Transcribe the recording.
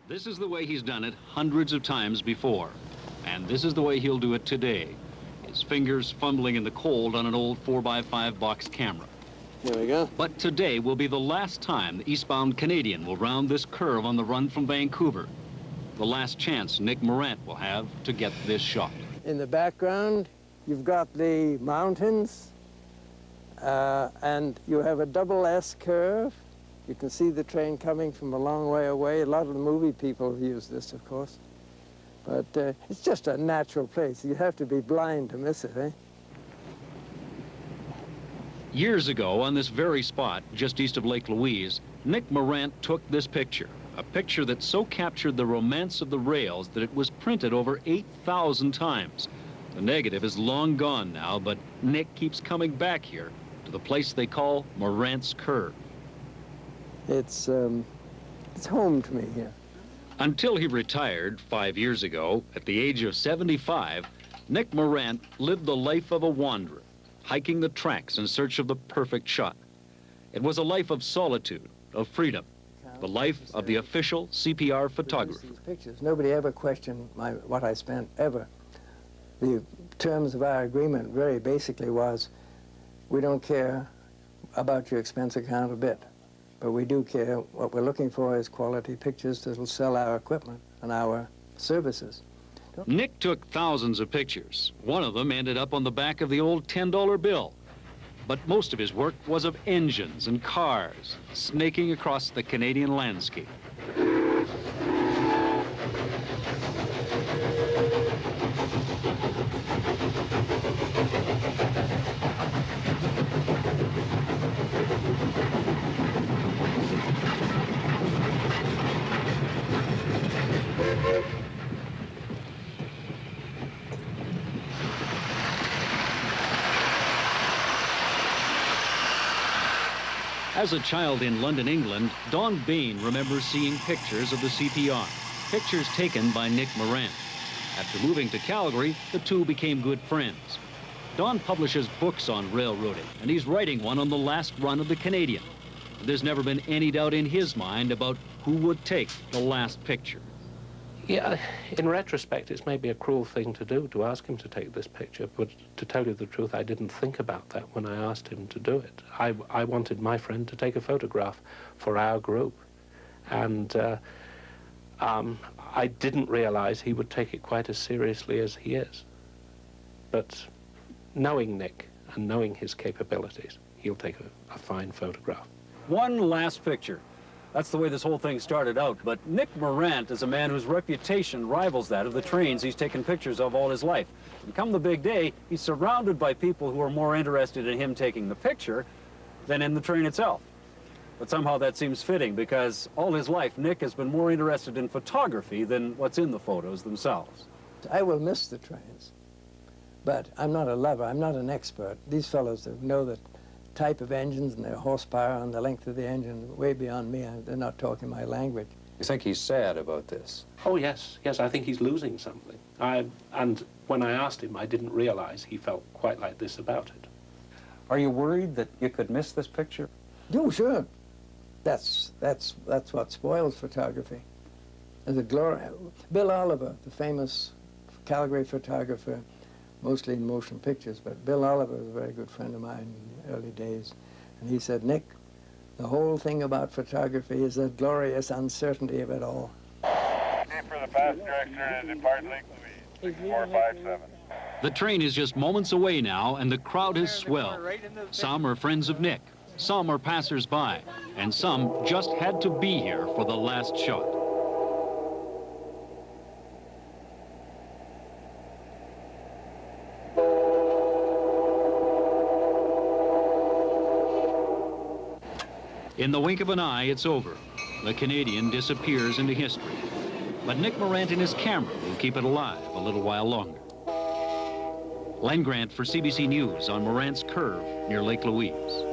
This is the way he's done it hundreds of times before. And this is the way he'll do it today. His fingers fumbling in the cold on an old 4x5 box camera. Here we go. But today will be the last time the eastbound Canadian will round this curve on the run from Vancouver. The last chance Nick Morant will have to get this shot. In the background, you've got the mountains, and you have a double S curve. You can see the train coming from a long way away. A lot of the movie people use this, of course. But it's just a natural place. You have to be blind to miss it, eh? Years ago, on this very spot, just east of Lake Louise, Nick Morant took this picture, a picture that so captured the romance of the rails that it was printed over 8,000 times. The negative is long gone now, but Nick keeps coming back here to the place they call Morant's Curve. It's home to me here. Until he retired 5 years ago, at the age of 75, Nick Morant lived the life of a wanderer, hiking the tracks in search of the perfect shot. It was a life of solitude, of freedom, the life of the official CPR photographer. These pictures. Nobody ever questioned what I spent, ever. The terms of our agreement very basically was, we don't care about your expense account a bit, but we do care. What we're looking for is quality pictures that will sell our equipment and our services. Nick took thousands of pictures. One of them ended up on the back of the old $10 bill. But most of his work was of engines and cars snaking across the Canadian landscape. As a child in London, England, Don Bain remembers seeing pictures of the CPR, pictures taken by Nick Morant. After moving to Calgary, the two became good friends. Don publishes books on railroading, and he's writing one on the last run of the Canadian. There's never been any doubt in his mind about who would take the last picture. Yeah, in retrospect, it's maybe a cruel thing to do, to ask him to take this picture, but to tell you the truth, I didn't think about that when I asked him to do it. I wanted my friend to take a photograph for our group, and I didn't realize he would take it quite as seriously as he is. But knowing Nick and knowing his capabilities, he'll take a fine photograph. One last picture. That's the way this whole thing started out, but Nick Morant is a man whose reputation rivals that of the trains he's taken pictures of all his life. And come the big day, he's surrounded by people who are more interested in him taking the picture than in the train itself. But somehow that seems fitting, because all his life, Nick has been more interested in photography than what's in the photos themselves. I will miss the trains, but I'm not a lover, I'm not an expert. These fellows that know the type of engines and their horsepower and the length of the engine way beyond me. They're not talking my language. You think he's sad about this? Oh, yes, I think he's losing something. And when I asked him, I didn't realize he felt quite like this about it. Are you worried that you could miss this picture? Oh, sure. That's what spoils photography. There's a glory. Bill Oliver, the famous Calgary photographer, mostly in motion pictures, but Bill Oliver was a very good friend of mine in the early days. And he said, Nick, the whole thing about photography is the glorious uncertainty of it all. For the passenger exterior to depart Lake Louise, 6457. The train is just moments away now, and the crowd has swelled. Some are friends of Nick, some are passers-by, and some just had to be here for the last shot. In the wink of an eye, it's over. The Canadian disappears into history. But Nick Morant and his camera will keep it alive a little while longer. Len Grant for CBC News on Morant's Curve near Lake Louise.